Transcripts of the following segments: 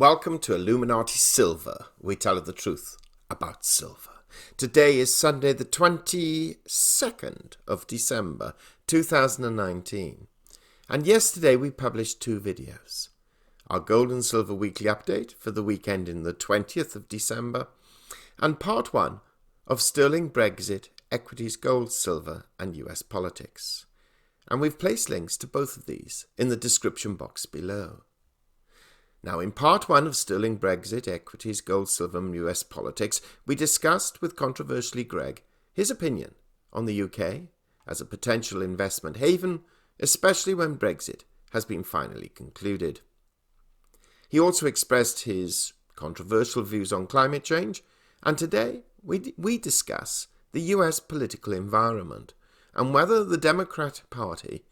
welcome to Illuminati Silver. We tell the truth about silver. Today is Sunday the 22nd of December 2019. And yesterday we published two videos. Our Gold and Silver Weekly Update for the weekend in the 20th of December, and part one of Sterling Brexit, Equities, Gold, Silver and US Politics. And we've placed links to both of these in the description box below. Now, in part one of Sterling Brexit, Equities, Gold, Silver and US Politics, we discussed with controversially Greg his opinion on the UK as a potential investment haven, especially when Brexit has been finally concluded. He also expressed his controversial views on climate change, and today we discuss the US political environment and whether the Democratic Party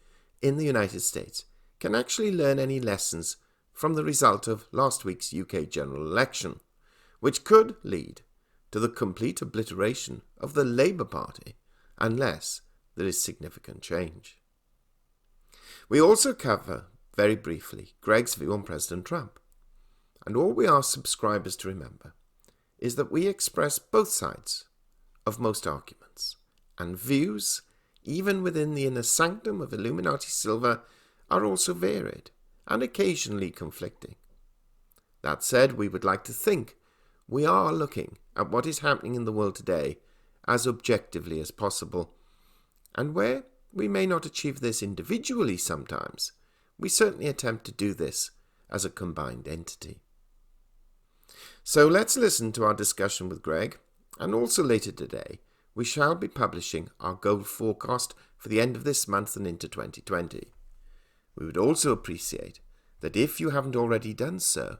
in the United States can actually learn any lessons from the result of last week's UK general election, which could lead to the complete obliteration of the Labour Party unless there is significant change. We also cover, very briefly, Greg's view on President Trump. And all we ask subscribers to remember is that we express both sides of most arguments, and views, even within the inner sanctum of Illuminati Silver, are also varied and occasionally conflicting. That said, we would like to think we are looking at what is happening in the world today as objectively as possible, and where we may not achieve this individually sometimes, we certainly attempt to do this as a combined entity. So let's listen to our discussion with Greg, and also later today we shall be publishing our gold forecast for the end of this month and into 2020. We would also appreciate that if you haven't already done so,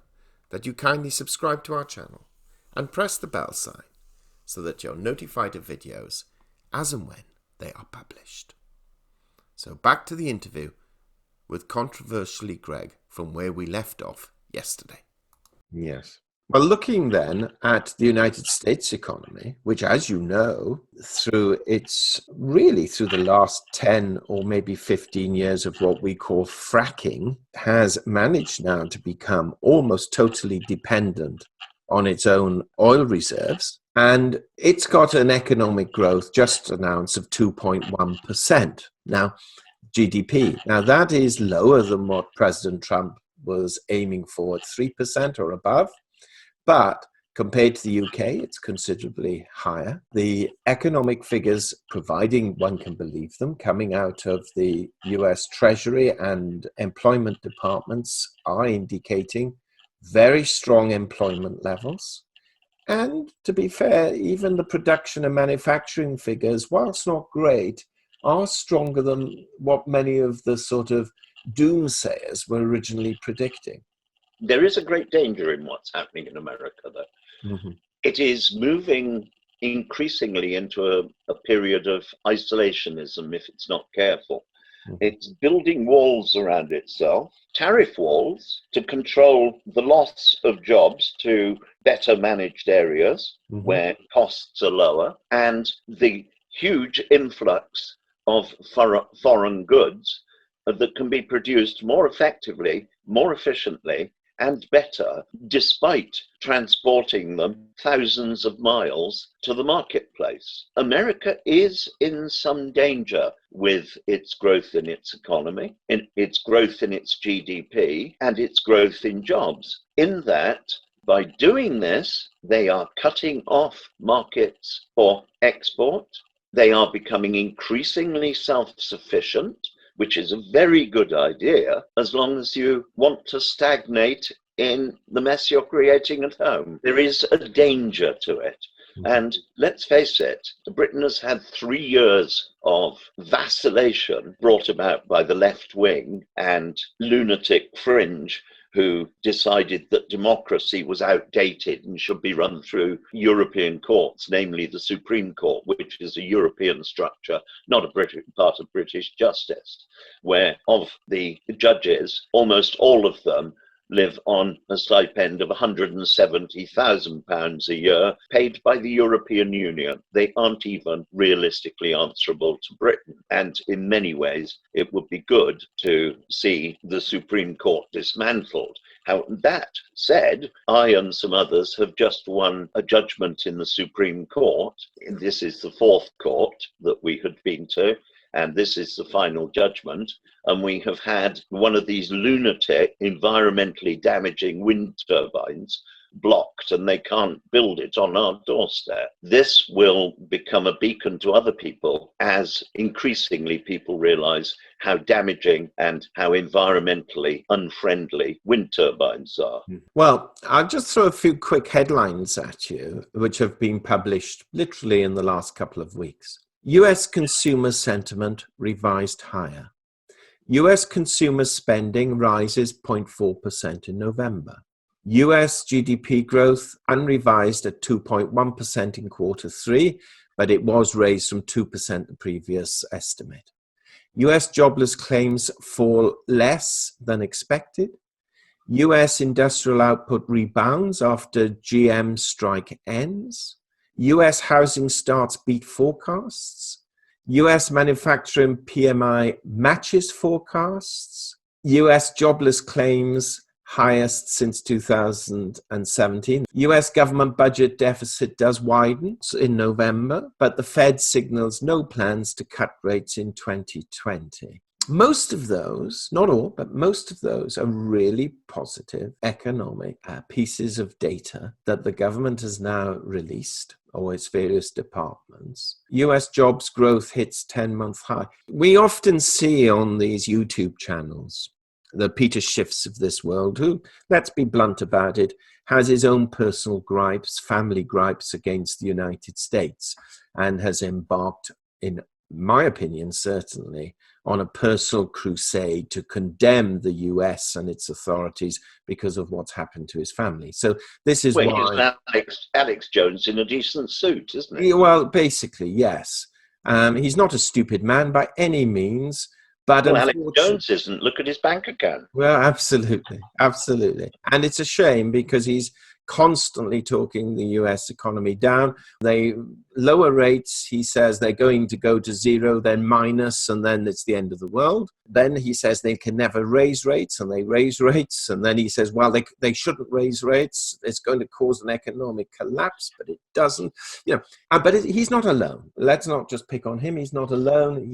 that you kindly subscribe to our channel and press the bell sign so that you're notified of videos as and when they are published. So back to the interview with controversially Greg from where we left off yesterday. Yes. Well, looking then at the United States economy, which, as you know, through the last 10 or maybe 15 years of what we call fracking, has managed now to become almost totally dependent on its own oil reserves. And it's got an economic growth just announced of 2.1%. Now, GDP. Now, that is lower than what President Trump was aiming for at 3% or above. But compared to the UK, it's considerably higher. The economic figures, providing one can believe them, coming out of the US Treasury and employment departments are indicating very strong employment levels. And to be fair, even the production and manufacturing figures, whilst not great, are stronger than what many of the sort of doomsayers were originally predicting. There is a great danger in what's happening in America, though. Mm-hmm. It is moving increasingly into a period of isolationism if it's not careful. Mm-hmm. It's building walls around itself, tariff walls to control the loss of jobs to better managed areas where costs are lower, and the huge influx of foreign goods that can be produced more effectively, more efficiently, and better, despite transporting them thousands of miles to the marketplace. America is in some danger with its growth in its economy, in its growth in its GDP, and its growth in jobs. In that, by doing this, they are cutting off markets for export. They are becoming increasingly self-sufficient, which is a very good idea as long as you want to stagnate in the mess you're creating at home. There is a danger to it. And let's face it, Britain has had 3 years of vacillation brought about by the left wing and lunatic fringe who decided that democracy was outdated and should be run through European courts, namely the Supreme Court, which is a European structure, not a part of British justice, where of the judges, almost all of them live on a stipend of £170,000 a year paid by the European Union. They aren't even realistically answerable to Britain. And in many ways, it would be good to see the Supreme Court dismantled. That said, I and some others have just won a judgment in the Supreme Court. This is the fourth court that we had been to, and this is the final judgment. And we have had one of these lunatic, environmentally damaging wind turbines blocked, and they can't build it on our doorstep. This will become a beacon to other people as increasingly people realize how damaging and how environmentally unfriendly wind turbines are. Well, I'll just throw a few quick headlines at you, which have been published literally in the last couple of weeks. US consumer sentiment revised higher. US consumer spending rises 0.4% in November. US GDP growth unrevised at 2.1% in quarter three, but it was raised from 2% the previous estimate. US jobless claims fall less than expected. US industrial output rebounds after GM strike ends. US housing starts beat forecasts. US manufacturing PMI matches forecasts. US jobless claims highest since 2017. US government budget deficit does widen in November, but the Fed signals no plans to cut rates in 2020. Most of those, not all, but most of those are really positive economic pieces of data that the government has now released, or its various departments. US jobs growth hits 10-month high. We often see on these YouTube channels the Peter Schiffs of this world, who, let's be blunt about it, has his own personal gripes, family gripes against the United States, and has embarked, in my opinion, certainly, on a personal crusade to condemn the US and its authorities because of what's happened to his family. So this is why... He's Alex Jones in a decent suit, isn't he? Well, basically, yes. He's not a stupid man by any means. But well, Alex Jones isn't. Look at his bank account. Well, absolutely. Absolutely. And it's a shame because he's constantly talking the US economy down. They lower rates. He says they're going to go to zero, then minus, and then it's the end of the world. Then he says they can never raise rates, and they raise rates. And then he says, well, they shouldn't raise rates. It's going to cause an economic collapse, but it doesn't. But he's not alone. Let's not just pick on him. He's not alone.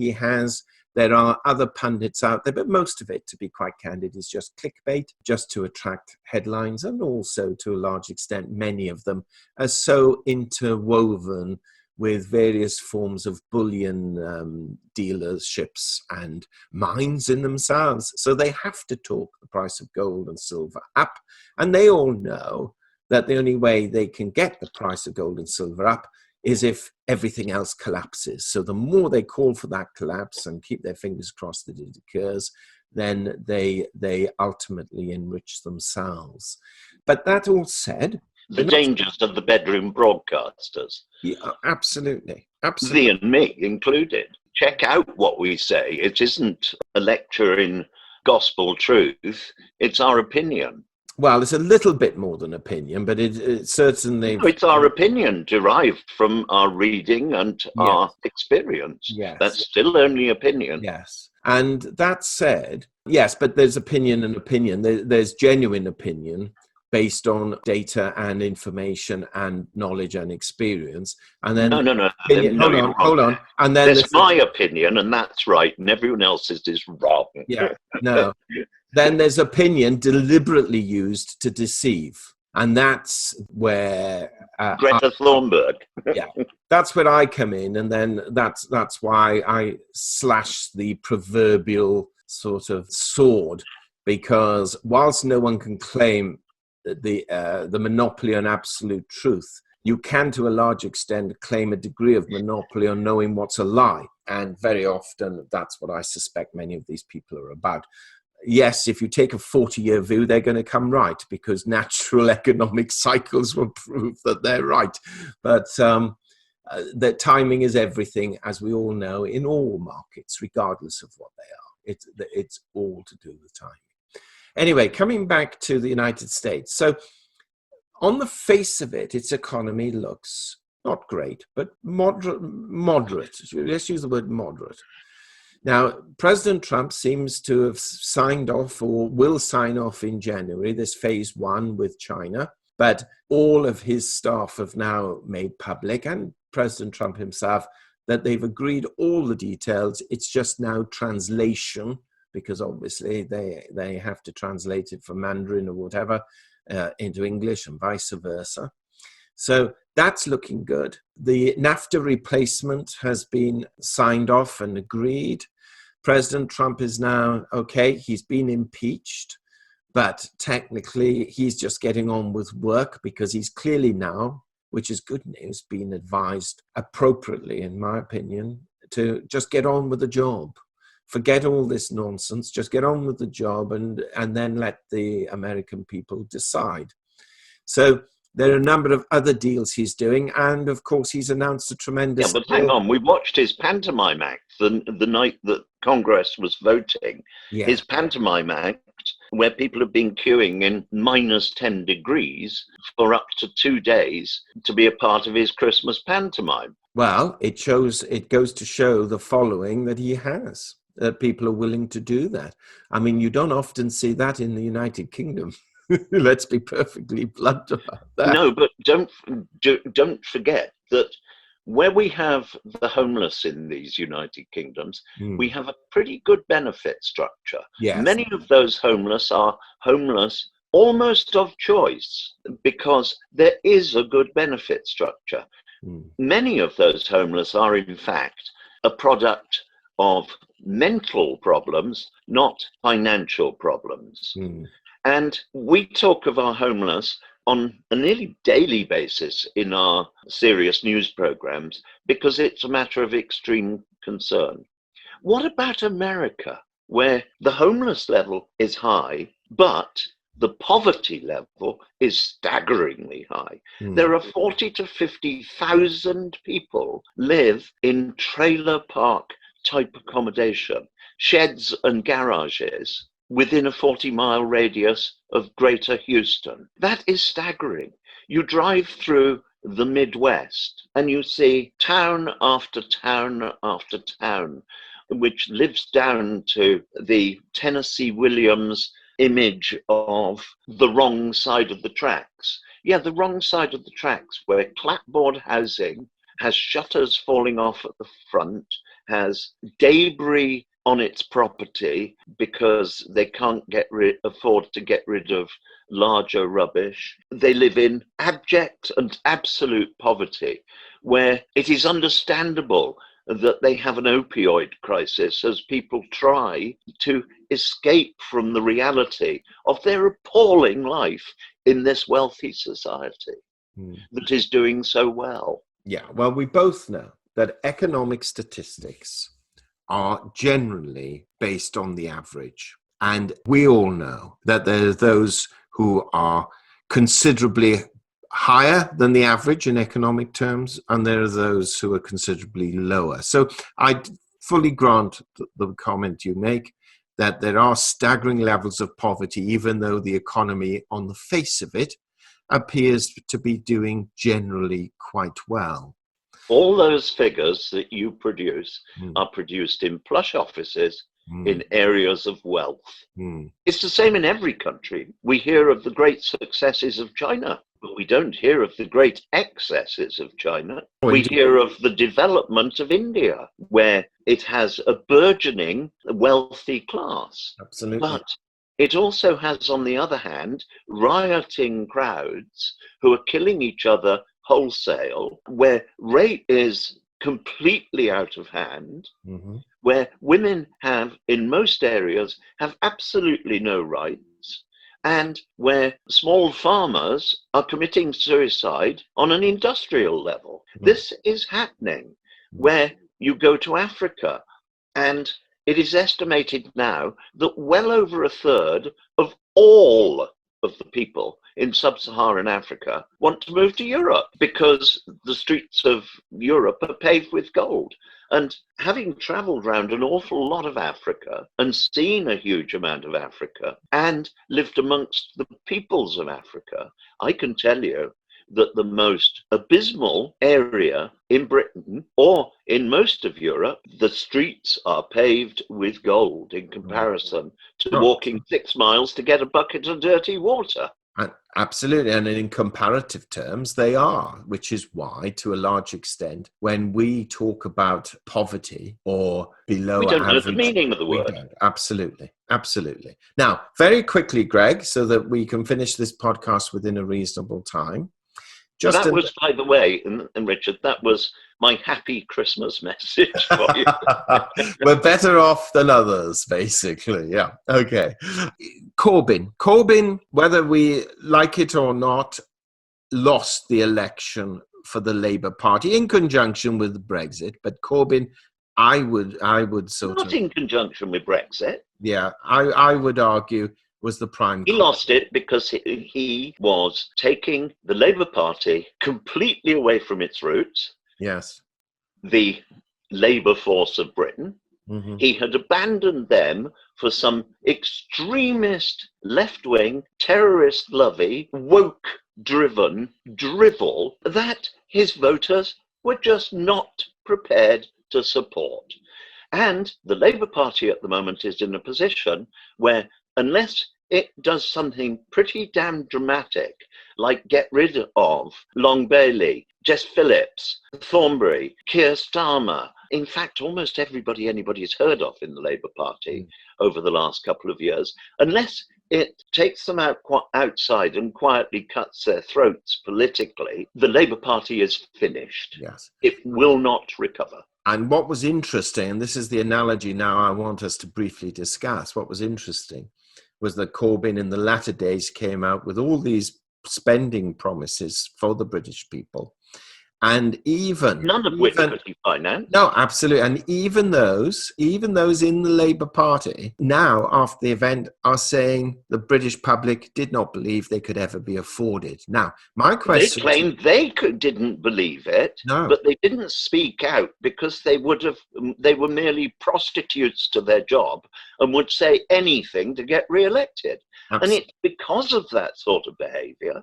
There are other pundits out there, but most of it, to be quite candid, is just clickbait, just to attract headlines, and also, to a large extent, many of them are so interwoven with various forms of bullion dealerships and mines in themselves. So they have to talk the price of gold and silver up, and they all know that the only way they can get the price of gold and silver up is if everything else collapses. So the more they call for that collapse and keep their fingers crossed that it occurs, then they ultimately enrich themselves. But that all said... The dangers of the bedroom broadcasters. Yeah, absolutely. Absolutely. Thee and me included. Check out what we say. It isn't a lecture in gospel truth. It's our opinion. Well, it's a little bit more than opinion, but it certainly... No, it's our opinion derived from our reading and our experience. Yes. That's still only opinion. Yes. And that said, yes, but there's opinion and opinion. There's genuine opinion based on data and information and knowledge and experience. And then... No. Hold on. And then there's my opinion, and that's right, and everyone else's is wrong. Yeah, no. Then there's opinion deliberately used to deceive. And that's where... Greta Thunberg. Yeah, that's where I come in. And then that's why I slash the proverbial sort of sword. Because whilst no one can claim the monopoly on absolute truth, you can, to a large extent, claim a degree of monopoly on knowing what's a lie. And very often, that's what I suspect many of these people are about. Yes, if you take a 40-year view, they're going to come right because natural economic cycles will prove that they're right. But the timing is everything, as we all know, in all markets, regardless of what they are. It's all to do with timing. Anyway, coming back to the United States. So on the face of it, its economy looks not great, but moderate. Let's use the word moderate. Now, President Trump seems to have signed off or will sign off in January, this phase one with China, but all of his staff have now made public, and President Trump himself, that they've agreed all the details. It's just now translation, because obviously they have to translate it from Mandarin or whatever into English and vice versa. So that's looking good. The NAFTA replacement has been signed off and agreed. President Trump is now, okay, he's been impeached, but technically he's just getting on with work because he's clearly now, which is good news, been advised appropriately, in my opinion, to just get on with the job. Forget all this nonsense, just get on with the job and then let the American people decide. So there are a number of other deals he's doing, and of course he's announced a tremendous Yeah, but deal. hang on, we watched his pantomime act the night that Congress was voting. Yeah. His pantomime act, where people have been queuing in -10 degrees for up to 2 days to be a part of his Christmas pantomime. Well, it goes to show the following that he has, that people are willing to do that. I mean, you don't often see that in the United Kingdom. Let's be perfectly blunt about that. No, but don't forget that where we have the homeless in these United Kingdoms, we have a pretty good benefit structure. Yes. Many of those homeless are homeless almost of choice because there is a good benefit structure. Many of those homeless are, in fact, a product of mental problems, not financial problems. And we talk of our homeless on a nearly daily basis in our serious news programs because it's a matter of extreme concern. What about America, where the homeless level is high, but the poverty level is staggeringly high? There are 40 to 50,000 people live in trailer park type accommodation, sheds and garages, within a 40-mile radius of Greater Houston. That is staggering. You drive through the Midwest and you see town after town after town, which lives down to the Tennessee Williams image of the wrong side of the tracks. Yeah, the wrong side of the tracks, where clapboard housing has shutters falling off at the front, has debris on its property because they can't afford to get rid of larger rubbish. They live in abject and absolute poverty, where it is understandable that they have an opioid crisis as people try to escape from the reality of their appalling life in this wealthy society that is doing so well. Yeah, well, we both know that economic statistics are generally based on the average. And we all know that there are those who are considerably higher than the average in economic terms, and there are those who are considerably lower. So I fully grant the comment you make that there are staggering levels of poverty, even though the economy on the face of it appears to be doing generally quite well. All those figures that you produce are produced in plush offices in areas of wealth. It's the same in every country. We hear of the great successes of China, but we don't hear of the great excesses of China. We hear of the development of India, where it has a burgeoning wealthy class. Absolutely. But it also has, on the other hand, rioting crowds who are killing each other wholesale, where rape is completely out of hand, where women have, in most areas, have absolutely no rights, and where small farmers are committing suicide on an industrial level. This is happening where you go to Africa, and it is estimated now that well over a third of all of the people in sub-Saharan Africa want to move to Europe because the streets of Europe are paved with gold. And having traveled around an awful lot of Africa and seen a huge amount of Africa and lived amongst the peoples of Africa, I can tell you that the most abysmal area in Britain or in most of Europe, the streets are paved with gold in comparison to walking 6 miles to get a bucket of dirty water. Absolutely. And in comparative terms, they are, which is why, to a large extent, when we talk about poverty or below we don't average, know the meaning of the word. We don't. Absolutely. Now, very quickly, Greg, so that we can finish this podcast within a reasonable time. Was, by the way, and Richard, that was my happy Christmas message for you. We're better off than others, basically. Yeah. Okay. Corbyn, whether we like it or not, lost the election for the Labour Party in conjunction with Brexit. But Corbyn, I would not in conjunction with Brexit. Yeah, I would argue was the prime. He lost it because he was taking the Labour Party completely away from its roots. Yes. The labour force of Britain. Mm-hmm. He had abandoned them for some extremist, left-wing, terrorist-lovey, woke-driven drivel that his voters were just not prepared to support. And the Labour Party at the moment is in a position where, unless it does something pretty damn dramatic, like get rid of Long Bailey, Jess Phillips, Thornbury, Keir Starmer, in fact, almost everybody anybody's heard of in the Labour Party over the last couple of years, unless it takes them outside and quietly cuts their throats politically, the Labour Party is finished. Yes. It will not recover. And what was interesting, and this is the analogy now I want us to briefly discuss, what was interesting was that Corbyn in the latter days came out with all these spending promises for the British people. And none of which could he finance. No, absolutely. And even those in the Labour Party now, after the event, are saying the British public did not believe they could ever be afforded. Now, my question... They claimed didn't believe it, but they didn't speak out because they were merely prostitutes to their job and would say anything to get re-elected. Absolutely. And it's because of that sort of behaviour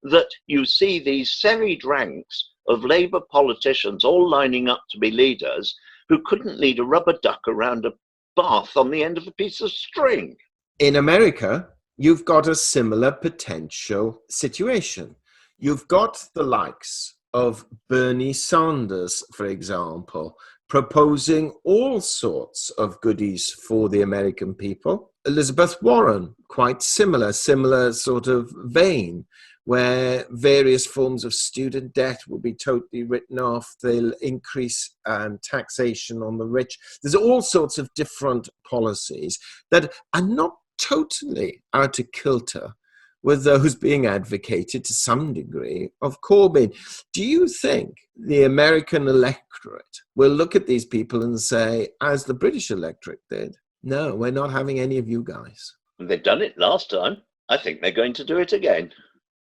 that you see these serried ranks of Labour politicians all lining up to be leaders who couldn't lead a rubber duck around a bath on the end of a piece of string. In America, you've got a similar potential situation. You've got the likes of Bernie Sanders, for example, proposing all sorts of goodies for the American people. Elizabeth Warren, quite similar sort of vein, where various forms of student debt will be totally written off. They'll increase taxation on the rich. There's all sorts of different policies that are not totally out of kilter with those being advocated to some degree of Corbyn. Do you think the American electorate will look at these people and say, as the British electorate did, no, we're not having any of you guys? They've done it last time. I think they're going to do it again.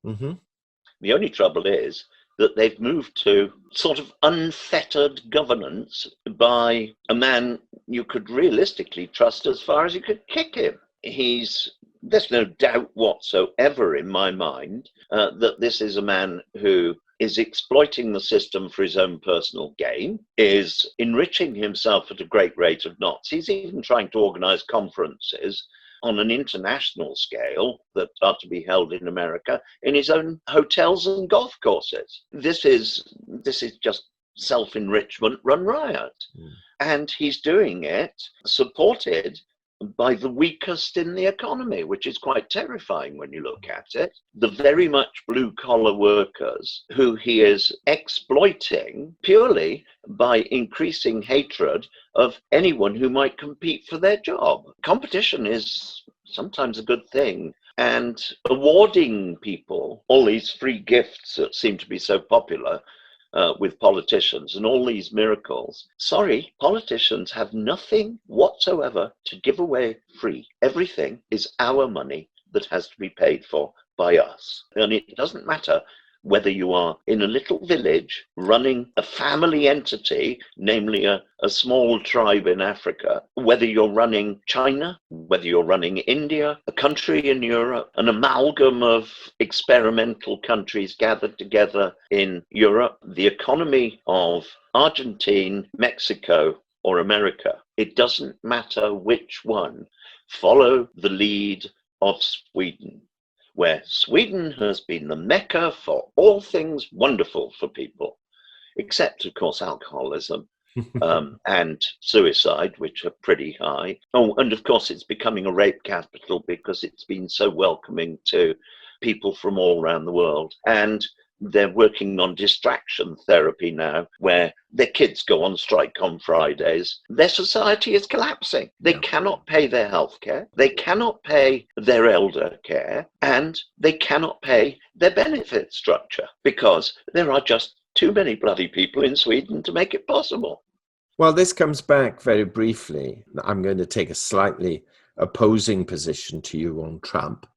Mm-hmm. The only trouble is that they've moved to sort of unfettered governance by a man you could realistically trust as far as you could kick him. There's no doubt whatsoever in my mind that this is a man who is exploiting the system for his own personal gain, is enriching himself at a great rate of knots. He's even trying to organize conferences on an international scale that are to be held in America in his own hotels and golf courses. This is just self-enrichment run riot. And he's doing it supported by the weakest in the economy, which is quite terrifying when you look at it. The very much blue-collar workers who he is exploiting purely by increasing hatred of anyone who might compete for their job. Competition is sometimes a good thing. And awarding people all these free gifts that seem to be so popular with politicians and all these miracles. Sorry, politicians have nothing whatsoever to give away free. Everything is our money that has to be paid for by us. And it doesn't matter whether you are in a little village running a family entity, namely a small tribe in Africa, whether you're running China, whether you're running India, a country in Europe, an amalgam of experimental countries gathered together in Europe, the economy of Argentina, Mexico, or America, it doesn't matter which one, follow the lead of Sweden, where Sweden has been the mecca for all things wonderful for people, except, of course, alcoholism and suicide, which are pretty high. Oh, and of course, it's becoming a rape capital because it's been so welcoming to people from all around the world. And they're working on distraction therapy now, where their kids go on strike on Fridays. Their society is collapsing. They cannot pay their health care, they cannot pay their elder care, and they cannot pay their benefit structure because there are just too many bloody people in Sweden to make it possible. Well, this comes back very briefly. I'm going to take a slightly opposing position to you on Trump,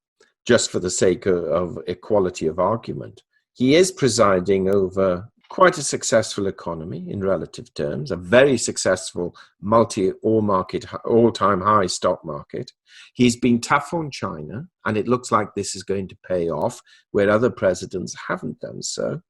just for the sake of equality of argument. He is presiding over quite a successful economy in relative terms, a very successful all-time high stock market. He's been tough on China, and it looks like this is going to pay off where other presidents haven't done so.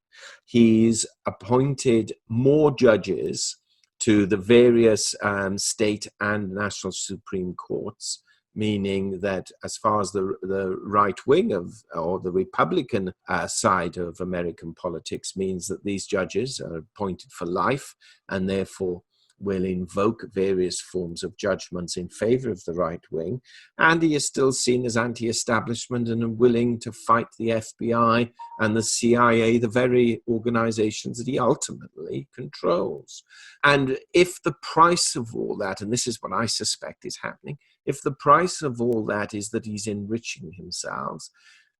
He's appointed more judges to the various state and national Supreme Courts, meaning that as far as the right wing or the Republican side of American politics means that these judges are appointed for life and therefore will invoke various forms of judgments in favor of the right wing. And he is still seen as anti-establishment and willing to fight the FBI and the CIA, the very organizations that he ultimately controls. And if the price of all that, and this is what I suspect is happening, if the price of all that is that he's enriching himself,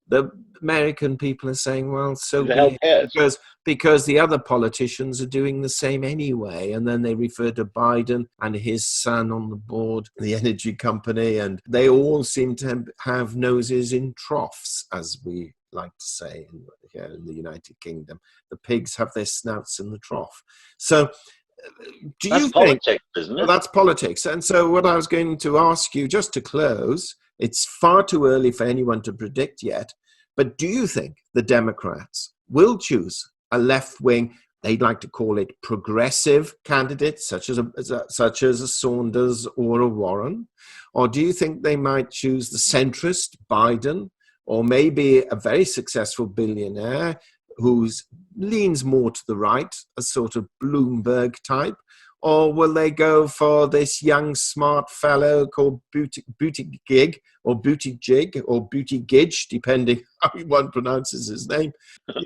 the American people are saying, well, so be it, because the other politicians are doing the same anyway. And then they refer to Biden and his son on the board, the energy company, and they all seem to have noses in troughs, as we like to say here in the United Kingdom. The pigs have their snouts in the trough. So do you think politics, isn't it? Well, that's politics. And so what I was going to ask you, just to close, it's far too early for anyone to predict yet, but do you think the Democrats will choose a left-wing, they'd like to call it progressive candidate, such as a Saunders or a Warren? Or do you think they might choose the centrist, Biden, or maybe a very successful billionaire who leans more to the right, a sort of Bloomberg type? Or will they go for this young, smart fellow called Buttigieg, or Buttigieg, depending how one pronounces his name,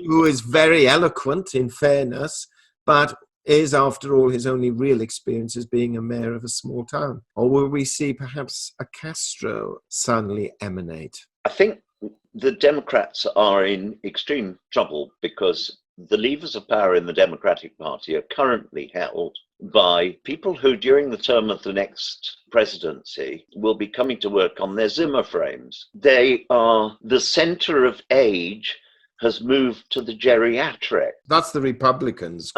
who is very eloquent, in fairness, but is, after all, his only real experience as being a mayor of a small town? Or will we see perhaps a Castro suddenly emanate? I think the Democrats are in extreme trouble because the levers of power in the Democratic Party are currently held by people who, during the term of the next presidency, will be coming to work on their Zimmer frames. They are, the center of age has moved to the geriatric. That's the Republicans.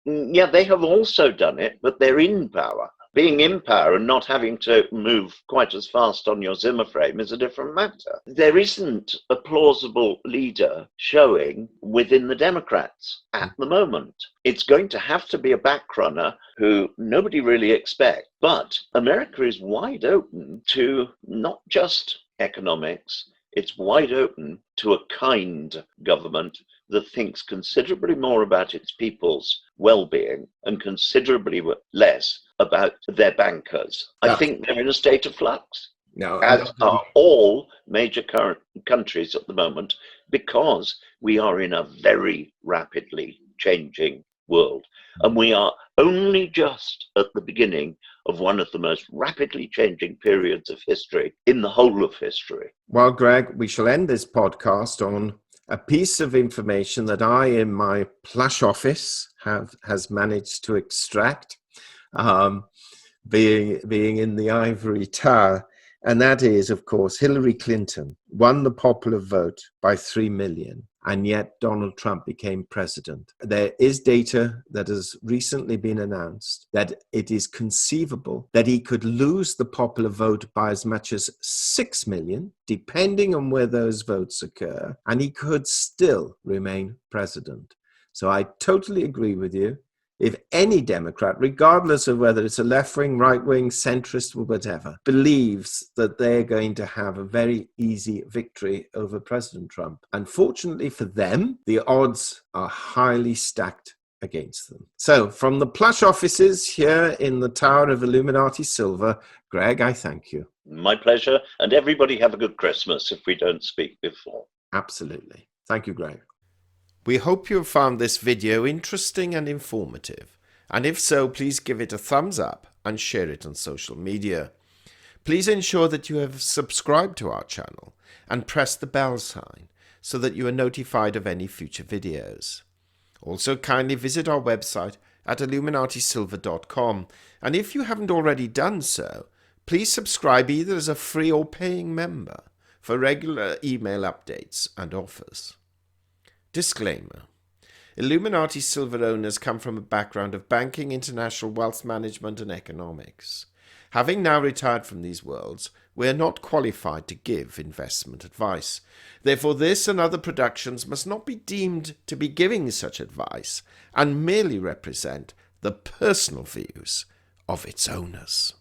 Yeah, they have also done it, but they're in power. Being in power and not having to move quite as fast on your Zimmer frame is a different matter. There isn't a plausible leader showing within the Democrats at the moment. It's going to have to be a backrunner who nobody really expects. But America is wide open to not just economics, it's wide open to a kind government that thinks considerably more about its people's well-being and considerably less about their bankers. I think they're in a state of flux, as are all major current countries at the moment, because we are in a very rapidly changing world. And we are only just at the beginning of one of the most rapidly changing periods of history in the whole of history. Well, Greg, we shall end this podcast on a piece of information that I, in my plush office, has managed to extract, being in the ivory tower. And that is, of course, Hillary Clinton won the popular vote by 3 million. and yet Donald Trump became president. There is data that has recently been announced that it is conceivable that he could lose the popular vote by as much as 6 million, depending on where those votes occur, and he could still remain president. So I totally agree with you. If any Democrat, regardless of whether it's a left-wing, right-wing, centrist, or whatever, believes that they're going to have a very easy victory over President Trump, unfortunately for them, the odds are highly stacked against them. So from the plush offices here in the Tower of Illuminati Silver, Greg, I thank you. My pleasure. And everybody have a good Christmas if we don't speak before. Absolutely. Thank you, Greg. We hope you have found this video interesting and informative, and if so, please give it a thumbs up and share it on social media. Please ensure that you have subscribed to our channel and press the bell sign so that you are notified of any future videos. Also, kindly visit our website at illuminatisilver.com, and if you haven't already done so, please subscribe either as a free or paying member for regular email updates and offers. Disclaimer. Illuminati Silver owners come from a background of banking, international wealth management and economics. Having now retired from these worlds, we are not qualified to give investment advice. Therefore, this and other productions must not be deemed to be giving such advice and merely represent the personal views of its owners.